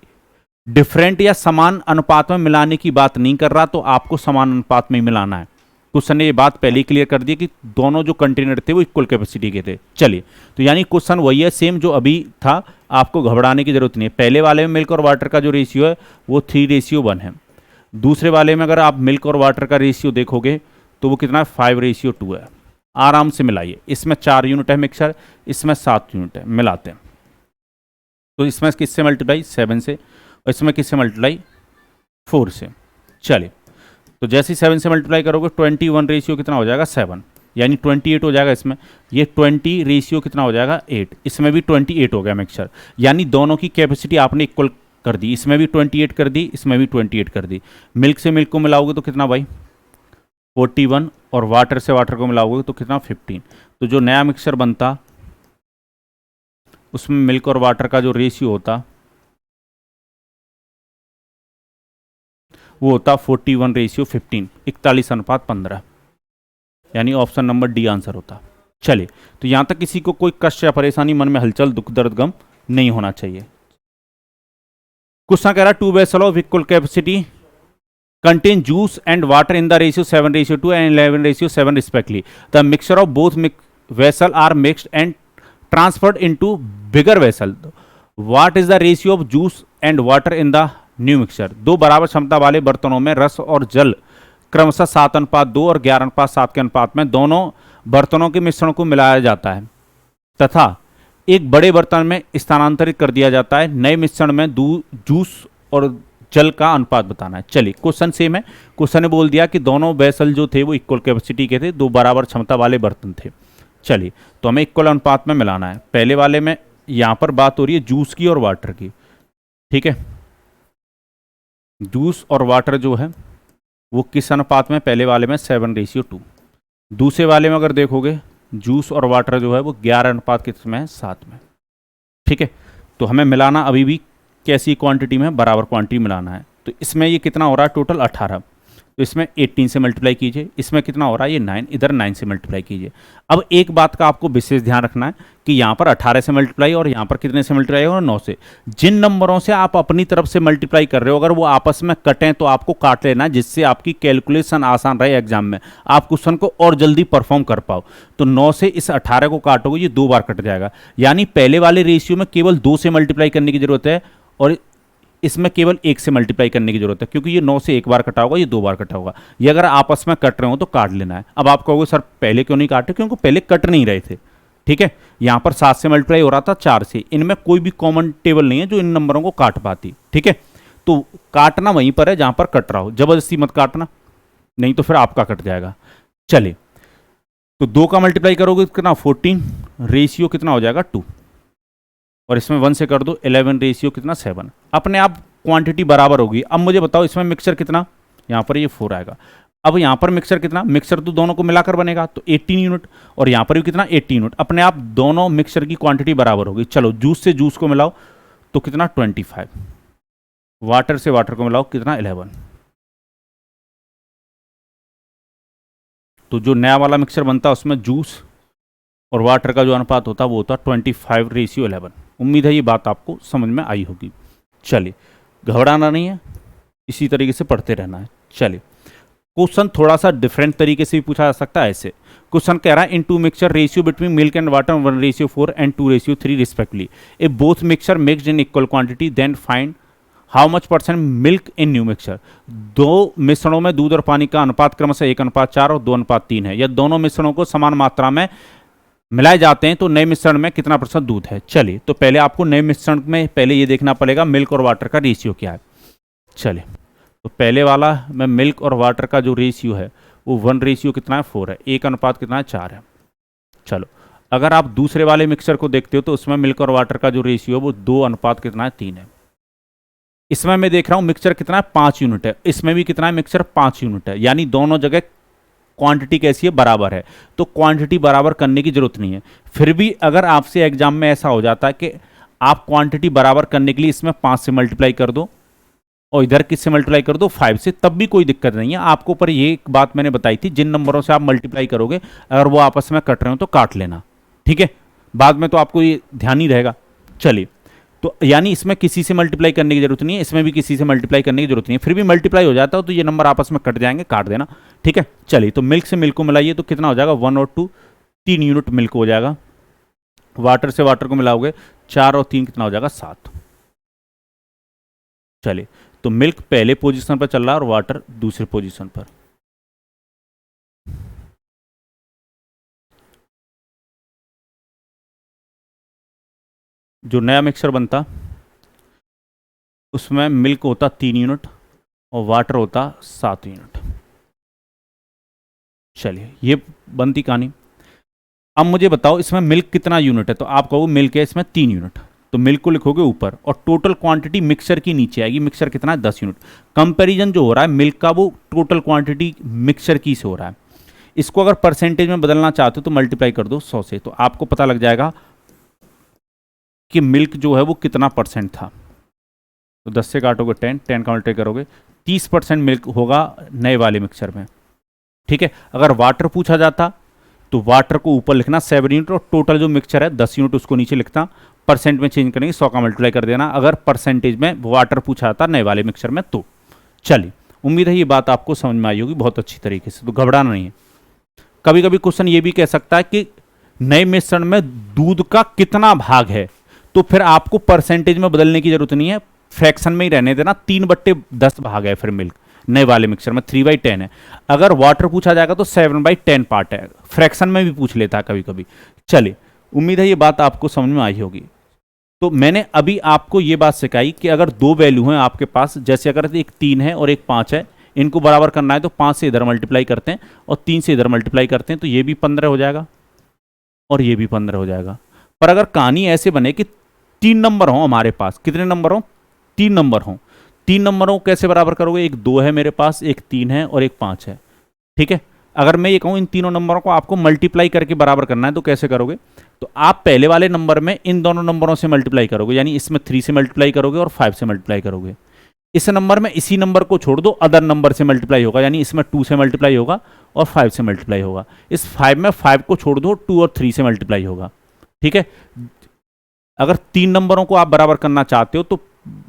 डिफरेंट या समान अनुपात में मिलाने की बात नहीं कर रहा, तो आपको समान अनुपात में मिलाना है। क्वेश्चन ने ये बात पहले ही क्लियर कर दी कि दोनों जो कंटेनर थे वो इक्वल कैपेसिटी के थे। चलिए, तो यानी क्वेश्चन वही है सेम जो अभी था, आपको घबराने की जरूरत नहीं है। पहले वाले में मिल्क और वाटर का जो रेशियो है वो 3:1 है। दूसरे वाले में अगर आप मिल्क और वाटर का रेशियो देखोगे तो वो कितना है 5:2 है। आराम से मिलाइए। इसमें 4 यूनिट है मिक्सर, इसमें 7 यूनिट है, मिलाते हैं। तो इसमें किससे मल्टीप्लाई 7 से, और इसमें किससे मल्टीप्लाई 4 से। चलिए, तो जैसे ही 7 से मल्टीप्लाई करोगे 21 रेशियो कितना हो जाएगा 7, यानी 28 हो जाएगा। इसमें ये 20 रेशियो कितना हो जाएगा 8, इसमें भी 28 हो गया मिक्सर। यानी दोनों की कैपेसिटी आपने इक्वल कर दी, इसमें भी 28 कर दी, इसमें भी 28 कर दी। मिल्क से मिल्क को मिलाओगे तो कितना भाई 41, और वाटर से वाटर को मिलाओगे तो कितना 15। तो जो नया मिक्सर बनता उसमें मिल्क और वाटर का जो रेशियो होता वो होता 41:15, 41:15, यानी ऑप्शन नंबर डी आंसर होता। चलिए, तो यहां तक किसी को कोई कष्ट या परेशानी, मन में हलचल, दुख दर्द गम नहीं होना चाहिए। क्वेश्चन कह रहा है 2 vessel of equal capacity contain juice and water in the ratio 7:2 and 11:7 respectively. The mixture of both vessel are mixed and transferred into bigger vessel. What is the ratio of juice and water in the new mixture? 2 बराबर क्षमता वाले बर्तनों में रस और जल क्रमशः 7:2 और 11:7 के अनुपात में दोनों बर्तनों के मिश्रण को मिलाया जाता है तथा एक बड़े बर्तन में स्थानांतरित कर दिया जाता है। नए मिश्रण में जूस और जल का अनुपात बताना है। चलिए, क्वेश्चन सेम है। क्वेश्चन ने बोल दिया कि दोनों वेसल जो थे वो इक्वल कैपेसिटी के थे, 2 बराबर क्षमता वाले बर्तन थे। चलिए, तो हमें इक्वल अनुपात में मिलाना है। पहले वाले में यहां पर बात हो रही है जूस की और वाटर की, ठीक है। जूस और वाटर जो है वो किस अनुपात में, पहले वाले में 7:2, दूसरे वाले में अगर देखोगे जूस और वाटर जो है वो 11 अनुपात किस में है 7 में, ठीक है। तो हमें मिलाना अभी भी कैसी क्वांटिटी में, बराबर क्वांटिटी मिलाना है। तो इसमें ये कितना हो रहा है टोटल 18, तो इसमें 18 से मल्टीप्लाई कीजिए। इसमें कितना हो रहा है ये 9, इधर 9 से मल्टीप्लाई कीजिए। अब एक बात का आपको विशेष ध्यान रखना है कि यहाँ पर 18 से मल्टीप्लाई और यहाँ पर कितने से मल्टीप्लाई और 9 से। जिन नंबरों से आप अपनी तरफ से मल्टीप्लाई कर रहे हो अगर वो आपस में कटें तो आपको काट लेना है, जिससे आपकी कैलकुलेशन आसान रहे एग्जाम में, आप क्वेश्चन को और जल्दी परफॉर्म कर पाओ। तो 9 से इस 18 को काटोगे, ये 2 बार कट जाएगा, यानी पहले वाले रेशियो में केवल 2 से मल्टीप्लाई करने की जरूरत है और इसमें केवल 1 से मल्टीप्लाई करने की जरूरत है, क्योंकि ये 9 से एक बार कटा होगा, ये 2 बार कटा होगा। ये अगर आपस में कट रहे हो तो काट लेना है। अब आप कहोगे सर पहले क्यों नहीं काटे, क्योंकि पहले कट नहीं रहे थे। ठीक है, यहाँ पर 7 से मल्टीप्लाई हो रहा था 4 से, इनमें कोई भी कॉमन टेबल नहीं है जो इन नंबरों को काट पाती। ठीक है, तो काटना वहीं पर है जहां पर कट रहा हो, जबरदस्ती मत काटना, नहीं तो फिर आपका कट जाएगा। चलिए, तो 2 का मल्टीप्लाई करोगे कितना 14, रेशियो कितना हो जाएगा 2, और इसमें 1 से कर दो 11, रेशियो कितना 7। अपने आप क्वांटिटी बराबर होगी। अब मुझे बताओ इसमें मिक्सचर कितना, यहाँ पर ये 4 आएगा। अब यहाँ पर मिक्सचर कितना, मिक्सचर तो दोनों को मिलाकर बनेगा तो 18 यूनिट, और यहाँ पर भी कितना 18 यूनिट। अपने आप दोनों मिक्सचर की क्वांटिटी बराबर होगी। चलो जूस से जूस को मिलाओ तो कितना 25, वाटर से वाटर को मिलाओ कितना 11। तो जो नया वाला मिक्सचर बनता है उसमें जूस और वाटर का जो अनुपात होता है वो होता है 25:11। उम्मीद है ये बात आपको समझ में आई होगी। चलिए, घबराना नहीं है, इसी तरीके से पढ़ते रहना है। चलिए, क्वेश्चन थोड़ा सा डिफरेंट तरीके से भी पूछा जा सकता है। ऐसे क्वेश्चन कह रहा है in two mixture ratio between milk and water 1:4 and 2:3 respectively, if both mixture mixed in equal quantity then find how much % milk in new mixture. दो मिश्रणों में दूध और पानी का अनुपात क्रमशः 1:4 और 2:3 है। यह दोनों मिश्रणों को समान मात्रा में मिलाए जाते हैं तो नए मिश्रण में कितना % दूध है। चलिए, तो पहले आपको नए मिश्रण में पहले ये देखना पड़ेगा मिल्क और वाटर का रेशियो क्या है। चलिए, तो पहले वाला में मिल्क और वाटर का जो रेशियो है वो 1 रेशियो कितना है 4 है, 1 अनुपात कितना है 4 है। चलो, अगर आप दूसरे वाले मिक्सचर को देखते हो तो उसमें मिल्क और वाटर का जो रेशियो है वो 2 अनुपात कितना है 3 है। इसमें मैं देख रहा हूं मिक्सचर कितना है 5 यूनिट है, इसमें भी कितना है मिक्सचर 5 यूनिट है, यानी दोनों जगह क्वांटिटी कैसी है बराबर है, तो क्वांटिटी बराबर करने की जरूरत नहीं है। फिर भी अगर आपसे एग्जाम में ऐसा हो जाता है कि आप क्वांटिटी बराबर करने के लिए इसमें 5 से मल्टीप्लाई कर दो और इधर किससे मल्टीप्लाई कर दो 5 से, तब भी कोई दिक्कत नहीं है आपको। पर ये एक बात मैंने बताई थी, जिन नंबरों से आप मल्टीप्लाई करोगे अगर वो आपस में कट रहे हो तो काट लेना। ठीक है, बाद में तो आपको ये ध्यान ही रहेगा। चलिए, तो यानी इसमें किसी से मल्टीप्लाई करने की जरूरत नहीं है, इसमें भी किसी से मल्टीप्लाई करने की जरूरत नहीं है। फिर भी मल्टीप्लाई हो जाता हो तो ये नंबर आपस में कट जाएंगे, काट देना। ठीक है, चलिए, तो मिल्क से मिल्क को मिलाइए तो कितना हो जाएगा 1 और 2, 3 यूनिट मिल्क हो जाएगा। वाटर से वाटर को मिलाओगे 4 और 3 कितना हो जाएगा 7। चलिए, तो मिल्क पहले पोजीशन पर चल रहा है और वाटर दूसरे पोजीशन पर। जो नया मिक्सर बनता उसमें मिल्क होता 3 यूनिट और वाटर होता 7 यूनिट। चलिए, ये बनती कहानी। अब मुझे बताओ इसमें मिल्क कितना यूनिट है, तो आप कहोगे मिल्क है इसमें 3 यूनिट, तो मिल्क को लिखोगे ऊपर और टोटल क्वांटिटी मिक्सर की नीचे आएगी। मिक्सर कितना है 10 यूनिट। कंपैरिजन जो हो रहा है मिल्क का वो टोटल क्वांटिटी मिक्सर की से हो रहा है। इसको अगर परसेंटेज में बदलना चाहते हो तो मल्टीप्लाई कर दो 100 से, तो आपको पता लग जाएगा कि मिल्क जो है वो कितना % था। तो 10 से काटोगे 10, 10 का मल्टीप्लाई करोगे 30% मिल्क होगा नए वाले मिक्सर में। ठीक है, अगर वाटर पूछा जाता तो वाटर को ऊपर लिखना 7 यूनिट और टोटल जो मिक्सचर है 10 यूनिट उसको नीचे लिखता, परसेंट में चेंज करेंगे 100 का मल्टीप्लाई कर देना अगर परसेंटेज में वाटर पूछा जाता नए वाले मिक्सचर में तो। चलिए, उम्मीद है ये बात आपको समझ में आई होगी बहुत अच्छी तरीके से, तो घबराना नहीं है। कभी कभी क्वेश्चन ये भी कह सकता है कि नए मिश्रण में दूध का कितना भाग है, तो फिर आपको परसेंटेज में बदलने की जरूरत नहीं है, फ्रैक्शन में ही रहने देना। 3/10 भाग है फिर मिल्क नए वाले मिक्सचर में, 3/10 है। अगर वाटर पूछा जाएगा तो 7/10 पार्ट है, फ्रैक्शन में भी पूछ लेता है कभी कभी। चलिए, उम्मीद है ये बात आपको समझ में आई होगी। तो मैंने अभी आपको ये बात सिखाई कि अगर 2 वैल्यू हैं आपके पास, जैसे अगर एक 3 है और एक 5 है, इनको बराबर करना है तो 5 से इधर मल्टीप्लाई करते हैं और 3 से इधर मल्टीप्लाई करते हैं, तो ये भी 15 हो जाएगा और ये भी 15 हो जाएगा। पर अगर कहानी ऐसे बने कि 3 नंबर हो हमारे पास, कितने नंबर हो 3 नंबर हो, 3 नंबरों को कैसे बराबर करोगे, एक 2 है मेरे पास, एक 3 है और एक 5 है। ठीक है, अगर मैं ये कहूँ इन तीनों नंबरों को आपको मल्टीप्लाई करके बराबर करना है तो कैसे करोगे, तो आप पहले वाले नंबर में इन दोनों नंबरों से मल्टीप्लाई करोगे, यानी इसमें 3 से मल्टीप्लाई करोगे और 5 से मल्टीप्लाई करोगे। इस नंबर में इसी नंबर को छोड़ दो, अदर नंबर से मल्टीप्लाई होगा, यानी इसमें 2 से मल्टीप्लाई होगा और 5 से मल्टीप्लाई होगा। इस 5 में 5 को छोड़ दो, 2 और 3 से मल्टीप्लाई होगा। ठीक है, अगर 3 नंबरों को आप बराबर करना चाहते हो तो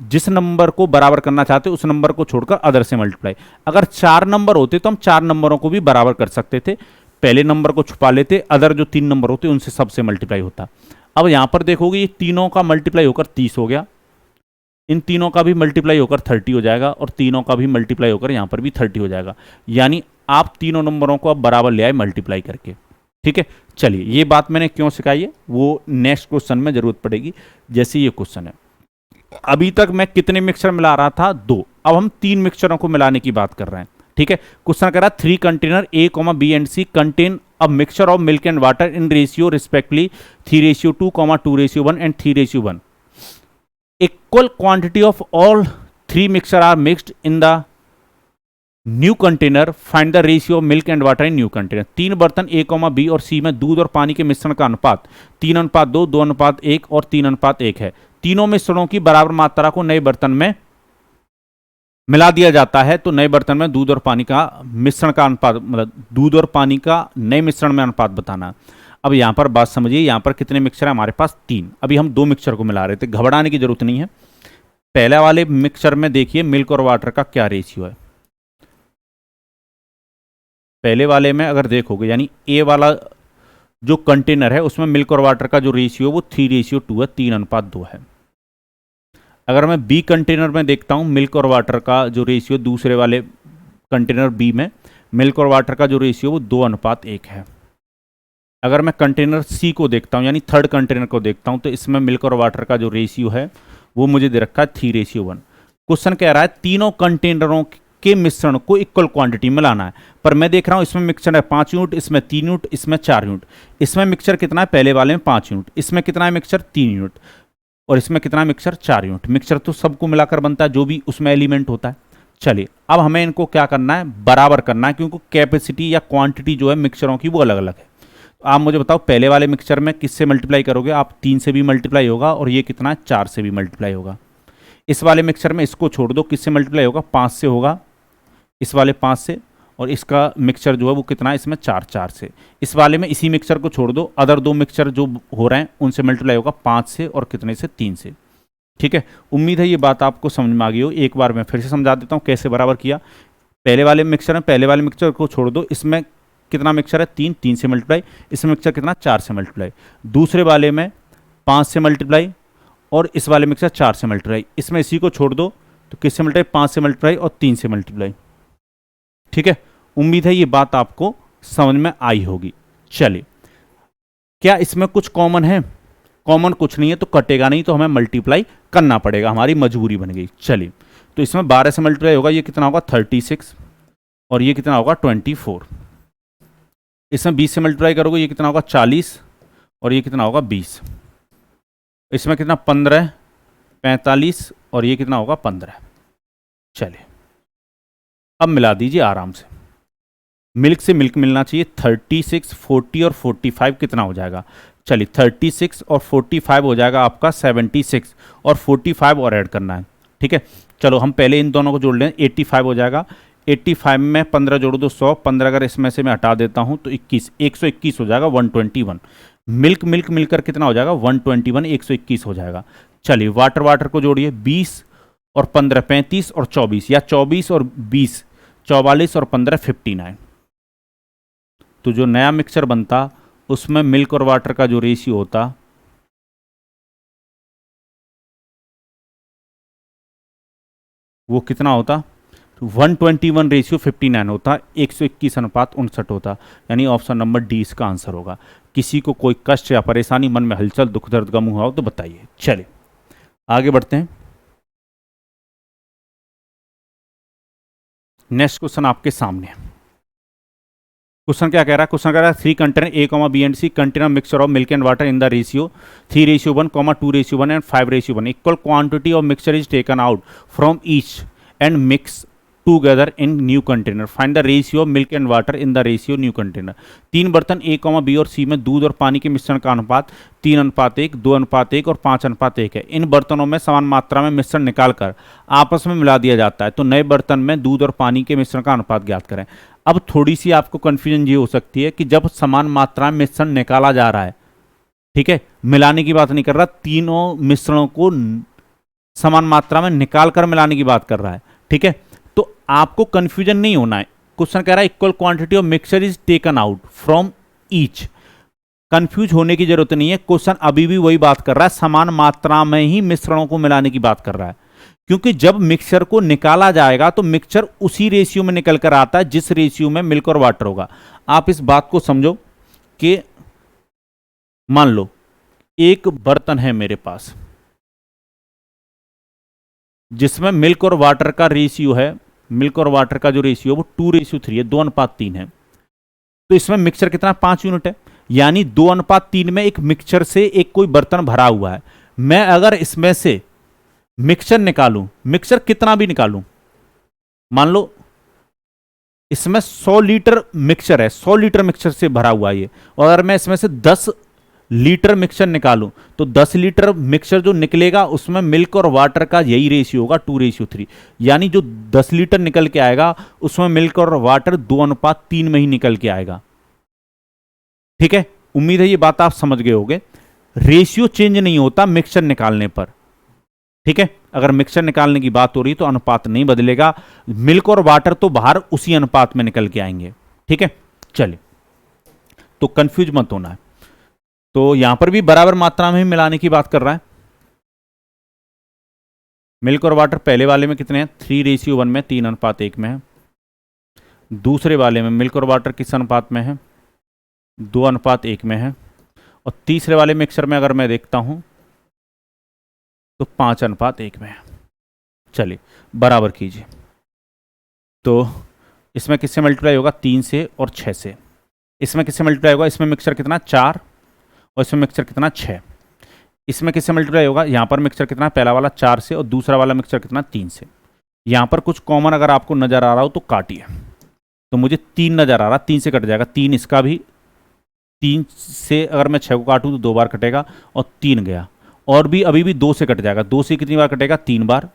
जिस नंबर को बराबर करना चाहते हो उस नंबर को छोड़कर अदर से मल्टीप्लाई। अगर 4 नंबर होते तो हम 4 नंबरों को भी बराबर कर सकते थे, पहले नंबर को छुपा लेते, अदर जो 3 नंबर होते उनसे सबसे मल्टीप्लाई होता। अब यहां पर देखोगे ये तीनों का मल्टीप्लाई होकर 30 हो गया, इन तीनों का भी मल्टीप्लाई होकर 30 हो जाएगा और तीनों का भी मल्टीप्लाई होकर यहाँ पर भी 30 हो जाएगा। यानी आप तीनों नंबरों को अब बराबर ले आए मल्टीप्लाई करके। ठीक है, चलिए ये बात मैंने क्यों सिखाई है वो नेक्स्ट क्वेश्चन में जरूरत पड़ेगी। जैसे ये क्वेश्चन है, अभी तक मैं कितने मिक्सचर मिला रहा था, 2। अब हम 3 मिक्सचरों को मिलाने की बात कर रहे हैं। ठीक है, क्वेश्चन कह रहा है 3 container A, B and C contain a mixture of milk and water in ratio respectively 3:2, 2:1 and 3:1। Equal quantity of all 3 mixture are mixed in the new container, find the ratio of milk and water in new container. 3 बर्तन A, B और C में दूध और पानी के मिश्रण का अनुपात 3:2, 2:1 और 3:1 है। तीनों मिश्रणों की बराबर मात्रा को नए बर्तन में मिला दिया जाता है। तो नए बर्तन में दूध और पानी का मिश्रण का अनुपात, मतलब दूध और पानी का नए मिश्रण में अनुपात बताना। अब यहां पर बात समझिए, यहां पर कितने मिक्सचर है हमारे पास, 3। अभी हम 2 मिक्सचर को मिला रहे थे, घबराने की जरूरत नहीं है। पहले वाले मिक्सचर में देखिए मिल्क और वाटर का क्या रेशियो है। पहले वाले में अगर देखोगे, यानी ए वाला जो कंटेनर है उसमें मिल्क और वाटर का जो रेशियो वो 3:2 है, 3:2 है। अगर मैं बी कंटेनर में देखता हूं मिल्क और वाटर का जो रेशियो, दूसरे वाले कंटेनर बी में मिल्क और वाटर का जो रेशियो वो 2:1 है। अगर मैं कंटेनर सी को देखता हूं, यानी थर्ड कंटेनर को देखता हूं, तो इसमें मिल्क और वाटर का जो रेशियो है वो मुझे दे रखा है 3:1। क्वेश्चन कह रहा है तीनों कंटेनरों के मिश्रण को इक्वल क्वांटिटी में लाना है, पर मैं देख रहा हूं इसमें मिक्सचर है 5 यूनिट, इसमें 3 यूनिट, इसमें 4 यूनिट। इसमें मिक्सचर कितना है, पहले वाले में 5 यूनिट, इसमें कितना है मिक्सचर 3 यूनिट, और इसमें कितना मिक्सचर 4 यूनिट। मिक्सचर तो सबको मिलाकर बनता है जो भी उसमें एलिमेंट होता है। चलिए अब हमें इनको क्या करना है, बराबर करना है, क्योंकि कैपेसिटी या क्वांटिटी जो है मिक्सचरों की वो अलग अलग है। तो आप मुझे बताओ पहले वाले मिक्सचर में किससे मल्टीप्लाई करोगे आप, 3 से भी मल्टीप्लाई होगा, और ये कितना है 4 से भी मल्टीप्लाई होगा। इस वाले मिक्सचर में इसको छोड़ दो, किससे मल्टीप्लाई होगा, 5 से होगा, इस वाले 5 से, और इसका मिक्सचर जो है वो कितना है इसमें 4 से। इस वाले में इसी मिक्सचर को छोड़ दो, अदर 2 मिक्सचर जो हो रहे हैं उनसे मल्टीप्लाई होगा 5 से, और कितने से, 3 से। ठीक है, उम्मीद है ये बात आपको समझ में आ गई हो। एक बार मैं फिर से समझा देता हूँ कैसे बराबर किया। पहले वाले मिक्सचर में पहले वाले मिक्सचर को छोड़ दो, इसमें कितना मिक्सचर है 3, 3 से मल्टीप्लाई, इसमें मिक्सचर कितना 4 से मल्टीप्लाई, दूसरे वाले में 5 से मल्टीप्लाई, और इस वाले मिक्सचर 4 से मल्टीप्लाई। इसमें इसी को छोड़ दो तो किससे मल्टीप्लाई, 5 से मल्टीप्लाई और 3 से मल्टीप्लाई। ठीक है, उम्मीद है ये बात आपको समझ में आई होगी। चलिए, क्या इसमें कुछ कॉमन है, कॉमन कुछ नहीं है तो कटेगा नहीं, तो हमें मल्टीप्लाई करना पड़ेगा, हमारी मजबूरी बन गई। चलिए, तो इसमें 12 से मल्टीप्लाई होगा, ये कितना होगा 36, और ये कितना होगा 24। इसमें 20 से मल्टीप्लाई करोगे, ये कितना होगा 40, और ये कितना होगा 20। इसमें कितना 15, 45, और ये कितना होगा 15। चलिए अब मिला दीजिए आराम से, मिल्क से मिल्क मिलना चाहिए। 36, 40 और 45 कितना हो जाएगा, चलिए 36 और 45 हो जाएगा आपका 76, और 45 और ऐड करना है। ठीक है, चलो हम पहले इन दोनों को जोड़ लें, 85 हो जाएगा। 85 में 15 जोड़ दो 100, 15 अगर इसमें से मैं हटा देता हूं तो 21, 121 हो जाएगा, 121। मिल्क मिल्क मिलकर कितना हो जाएगा 121, 121 हो जाएगा। चलिए वाटर वाटर को जोड़िए, 20 और 15 35 और 24, या 24 और 20 44 और 15 59। तो जो नया मिक्सचर बनता उसमें मिल्क और वाटर का जो रेशियो होता वो कितना होता, 121 रेशियो 59 होता, 121:59 होता। यानी ऑप्शन नंबर डी इसका आंसर होगा। किसी को कोई कष्ट या परेशानी, मन में हलचल, दुख दर्द गम हुआ हो तो बताइए। चलिए आगे बढ़ते हैं। नेक्स्ट क्वेश्चन आपके सामने है। क्वेश्चन क्या कह रहा है, क्वेश्चन कह रहा है 3 container A, B and C container mixture of milk and water in the ratio 3:1, 2:1 and 5:1। Equal quantity of mixture is taken out from each and mix together in new container, find the ratio of milk and water in the ratio new container. 3 बर्तन A, B और C में दूध और पानी के मिश्रण का अनुपात 3:1, 2:1 और 5:1 है। इन बर्तनों में समान मात्रा में मिश्रण निकालकर आपस में मिला दिया जाता है, तो नए बर्तन में दूध और पानी के मिश्रण का अनुपात ज्ञात करें। अब थोड़ी सी आपको कंफ्यूजन ये हो सकती है कि जब समान मात्रा में मिश्रण निकाला जा रहा है, ठीक है, मिलाने की बात नहीं कर रहा, तीनों मिश्रणों को समान मात्रा में निकाल कर मिलाने की बात कर रहा है। ठीक है, तो आपको कंफ्यूजन नहीं होना है। क्वेश्चन कह रहा है equal quantity of mixture is taken out from each. Confuse होने की जरूरत नहीं है, क्वेश्चन अभी भी वही बात कर रहा है, समान मात्रा में ही मिश्रणों को मिलाने की बात कर रहा है। क्योंकि जब मिक्सचर को निकाला जाएगा तो मिक्सचर उसी रेशियो में निकल कर आता है जिस रेशियो में मिल्क और वाटर होगा। आप इस बात को समझो कि मान लो एक बर्तन है मेरे पास जिसमें मिल्क और वाटर का रेशियो है, मिल्क और वाटर का जो रेशियो है वो 2:3 है, 2:3 है। तो इसमें मिक्सचर कितना, 5 यूनिट है, यानी 2:3 में एक मिक्सचर से एक कोई बर्तन भरा हुआ है। मैं अगर इसमें से मिक्सचर निकालूं, मिक्सचर कितना भी निकालूं, मान लो इसमें 100 लीटर मिक्सचर है, 100 लीटर मिक्सचर से भरा हुआ है ये, और अगर मैं इसमें से 10 लीटर मिक्सचर निकालूं तो 10 लीटर मिक्सचर जो निकलेगा उसमें मिल्क और वाटर का यही रेशियो होगा, 2:3, यानी जो 10 लीटर निकल के आएगा उसमें मिल्क और वाटर 2:3 में ही निकल के आएगा। ठीक है, उम्मीद है ये बात आप समझ गए होंगे। रेशियो चेंज नहीं होता मिक्सचर निकालने पर। ठीक है, अगर मिक्सचर निकालने की बात हो रही तो अनुपात नहीं बदलेगा, मिल्क और वाटर तो बाहर उसी अनुपात में निकल के आएंगे। ठीक है, चलिए, तो कंफ्यूज मत होना है। तो यहां पर भी बराबर मात्रा में ही मिलाने की बात कर रहा है। मिल्क और वाटर पहले वाले में कितने हैं, 3:1 में, 3:1 में है। दूसरे वाले में मिल्क और वाटर किस अनुपात में है, 2:1 में है। और तीसरे वाले मिक्सर में अगर मैं देखता हूं तो 5:1 में है। चलिए बराबर कीजिए, तो इसमें किससे मल्टीप्लाई होगा, 3 से और 6 से। इसमें किससे मल्टीप्लाई होगा, इसमें मिक्सचर कितना 4 और इसमें मिक्सचर कितना 6। इसमें किससे मल्टीप्लाई होगा, यहाँ पर मिक्सचर कितना, पहला वाला 4 से और दूसरा वाला मिक्सचर कितना 3 से। यहाँ पर कुछ कॉमन अगर आपको नजर आ रहा हो तो काटिए। तो मुझे 3 नजर आ रहा, 3 से कट जाएगा, 3 इसका भी, 3 से अगर मैं 6 को काटूँ तो 2 बार कटेगा और 3 गया, और भी अभी भी 2 से कट जाएगा। 2 से कितनी बार कटेगा, 3 बार।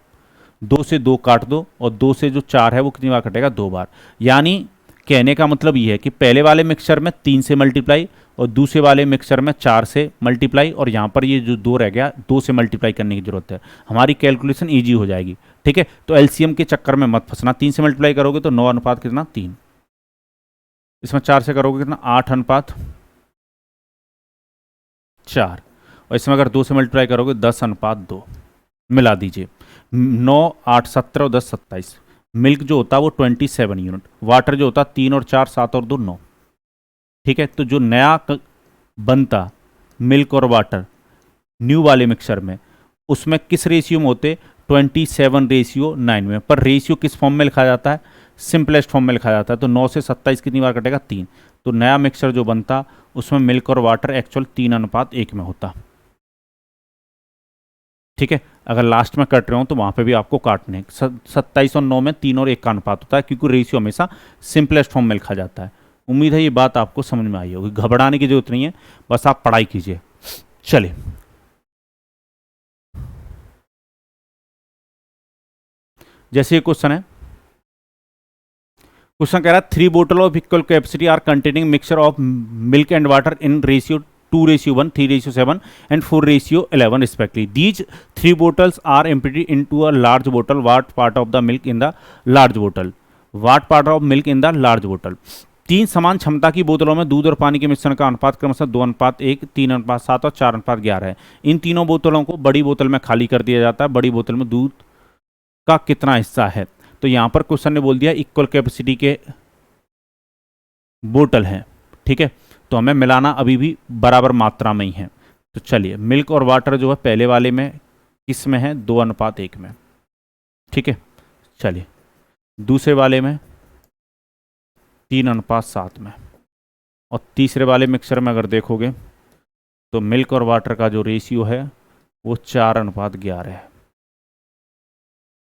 2 से 2 काट दो और 2 से जो 4 है वो कितनी बार कटेगा, 2 बार। यानी कहने का मतलब ये है कि पहले वाले मिक्सचर में 3 से मल्टीप्लाई और दूसरे वाले मिक्सचर में 4 से मल्टीप्लाई, और यहाँ पर ये जो 2 रह गया 2 से मल्टीप्लाई करने की जरूरत है, हमारी कैलकुलेशन ईजी हो जाएगी। ठीक है, तो एलसीएम के चक्कर में मत फंसना। 3 से मल्टीप्लाई करोगे तो 9 अनुपात कितना, 3। इसमें 4 से करोगे कितना, 8:4, और इसमें अगर 2 से मल्टीप्लाई करोगे 10:2। मिला दीजिए, 9, 8, 17 और 10, 27। मिल्क जो होता है वो 27 यूनिट, वाटर जो होता 3 और 4, 7 और 2, 9। ठीक है, तो जो नया बनता मिल्क और वाटर न्यू वाले मिक्सचर में, उसमें किस रेशियो में होते, 27:9 में। पर रेशियो किस फॉर्म में लिखा जाता है, सिंपलेस्ट फॉर्म में लिखा जाता है। तो 9 से 27 कितनी बार कटेगा, 3। तो नया मिक्सचर जो बनता उसमें मिल्क और वाटर एक्चुअल 3:1 में होता। ठीक है, अगर लास्ट में कट रहे हो तो वहां पे भी आपको काटने, 27 और 9 में 3 और 1 का अनुपात होता है, क्योंकि रेशियो हमेशा सिंपलेस्ट फॉर्म में लिखा जाता है। उम्मीद है ये बात आपको समझ में आई होगी, घबराने की जरूरत नहीं है, बस आप पढ़ाई कीजिए। चलिए, जैसे ये क्वेश्चन है, क्वेश्चन कह रहा है 3 बोतल of equal capacity are containing mixture of milk and water in ratio 2:1, 3:7 and 4:11 respectively. These 3 bottles are emptied into a large bottle. What part of the milk in the large bottle? What part of milk in the large bottle? 3 समान क्षमता की बोतलों में दूध और पानी के मिश्रण का अनुपात क्रमशः 2:1, 3:7 और 4:11 है। इन तीनों बोतलों को बड़ी बोतल में खाली कर दिया जाता है। बड़ी बोतल में दूध का कितना हिस्सा है? तो यहां पर क्वेश्चन ने बोल दिया इक्वल कैपेसिटी के बोतल हैं। ठीक है, तो हमें मिलाना अभी भी बराबर मात्रा में ही है। तो चलिए, मिल्क और वाटर जो है पहले वाले में किस में है, 2:1 में। ठीक है, चलिए दूसरे वाले में 3:7 में, और तीसरे वाले मिक्सचर में अगर देखोगे तो मिल्क और वाटर का जो रेशियो है वो 4:11 है।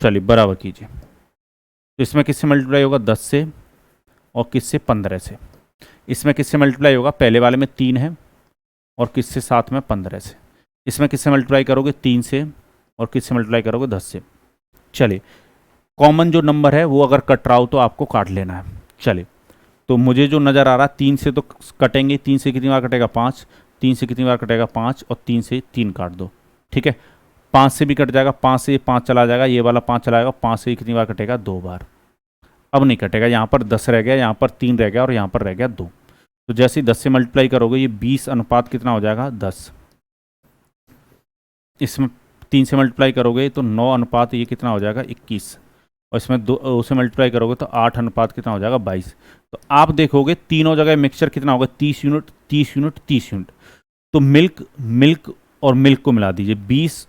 चलिए बराबर कीजिए, तो इसमें किससे मल्टीप्लाई होगा, 10 से, और किससे, 15 से। इसमें किससे मल्टीप्लाई होगा, पहले वाले में 3 है और किससे, साथ में 15 से। इसमें किससे मल्टीप्लाई करोगे, 3 से, और किससे मल्टीप्लाई करोगे, 10 से। चलिए, कॉमन जो नंबर है वो अगर कट रहा हो तो आपको काट लेना है। चलिए, तो मुझे जो नज़र आ रहा है 3 से तो कटेंगे, 3 से कितनी बार कटेगा, 5, 3 से कितनी बार कटेगा, 5, और 3 से 3 काट दो। ठीक है, 5 से भी कट जाएगा, 5 से 5 चला जाएगा, ये वाला 5 चला जाएगा, 5 से कितनी बार कटेगा, 2 बार। अब नहीं कटेगा, यहाँ पर 10 रह गया, यहाँ पर 3 रह गया, और यहाँ पर रह गया 2। तो जैसे ही 10 से मल्टीप्लाई करोगे ये 20 अनुपात कितना हो जाएगा, 10। इसमें 3 से मल्टीप्लाई करोगे तो 9 अनुपात ये कितना हो जाएगा 21, और इसमें 2 से मल्टीप्लाई करोगे तो 8 अनुपात कितना हो जाएगा 22। तो आप देखोगे तीनों जगह मिक्सचर कितना होगा 30 यूनिट 30 यूनिट 30 यूनिट। तो मिल्क मिल्क और मिल्क को मिला दीजिए, 20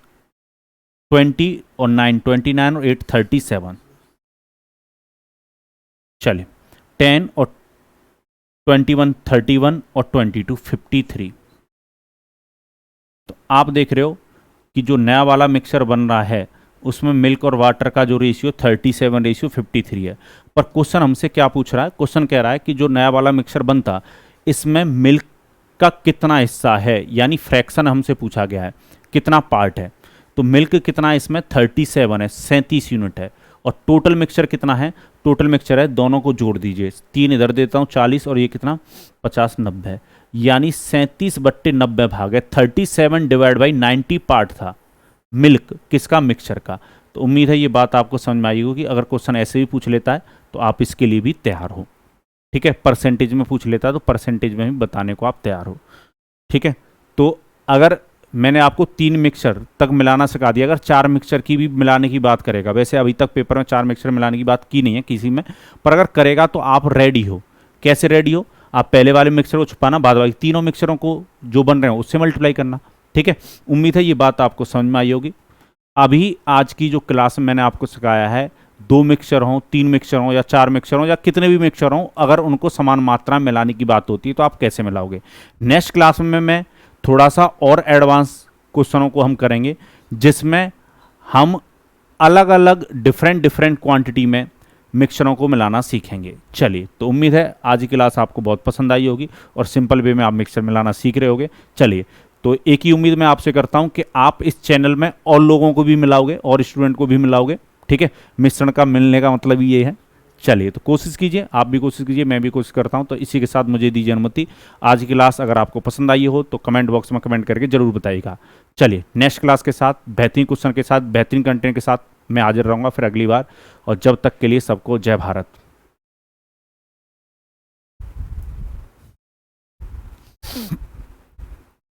20 और 9 29 और 8 37। चलिए 10 और 21 31 और 22 53। तो आप देख रहे हो कि जो नया वाला मिक्सचर बन रहा है उसमें मिल्क और वाटर का जो रेशियो 37:53 है। पर क्वेश्चन हमसे क्या पूछ रहा है, क्वेश्चन कह रहा है कि जो नया वाला मिक्सचर बनता इसमें मिल्क का कितना हिस्सा है, यानी फ्रैक्शन हमसे पूछा गया है, कितना पार्ट है। तो मिल्क कितना है इसमें 37 है, 37 यूनिट है। और टोटल मिक्सचर कितना है, टोटल मिक्सचर है, दोनों को जोड़ दीजिए, 3 इधर देता हूँ 40 और ये कितना 50 90, यानी 37/90 भाग है। 37/90 पार्ट था मिल्क किसका, मिक्सचर का। तो उम्मीद है ये बात आपको समझ में आई होगी। अगर क्वेश्चन ऐसे भी पूछ लेता है तो आप इसके लिए भी तैयार हो, ठीक है। परसेंटेज में पूछ लेता है तो परसेंटेज में भी बताने को आप तैयार हो, ठीक है। तो अगर मैंने आपको 3 मिक्सचर तक मिलाना सिखा दिया, अगर 4 मिक्सचर की भी मिलाने की बात करेगा, वैसे अभी तक पेपर में 4 मिक्सचर मिलाने की बात की नहीं है किसी में, पर अगर करेगा तो आप रेडी हो। कैसे रेडी हो, आप पहले वाले मिक्सचर को छुपाना, बाद वाले तीनों मिक्सचरों को जो बन रहे हैं उससे मल्टीप्लाई करना, ठीक है। उम्मीद है ये बात आपको समझ में आई होगी। अभी आज की जो क्लास में मैंने आपको सिखाया है, 2 मिक्सचर हों 3 मिक्सचर हों या 4 मिक्सचर हों या कितने भी मिक्सचर हों, अगर उनको समान मात्रा में मिलाने की बात होती है तो आप कैसे मिलाओगे। नेक्स्ट क्लास में मैं थोड़ा सा और एडवांस क्वेश्चनों को हम करेंगे, जिसमें हम अलग अलग डिफरेंट क्वांटिटी में मिक्सचरों को मिलाना सीखेंगे। चलिए, तो उम्मीद है आज की क्लास आपको बहुत पसंद आई होगी और सिंपल वे में आप मिक्सचर मिलाना सीख रहे होगे। चलिए, तो एक ही उम्मीद मैं आपसे करता हूं कि आप इस चैनल में और लोगों को भी मिलाओगे और स्टूडेंट को भी मिलाओगे, ठीक है। मिश्रण का मिलने का मतलब ये है। चलिए, तो कोशिश कीजिए, आप भी कोशिश कीजिए, मैं भी कोशिश करता हूं। तो इसी के साथ मुझे दीजिए अनुमति। आज की क्लास अगर आपको पसंद आई हो तो कमेंट बॉक्स में कमेंट करके जरूर बताइएगा। चलिए, नेक्स्ट क्लास के साथ बेहतरीन क्वेश्चन के साथ बेहतरीन कंटेंट के साथ मैं हाजिर रहूंगा फिर अगली बार। और जब तक के लिए सबको जय भारत।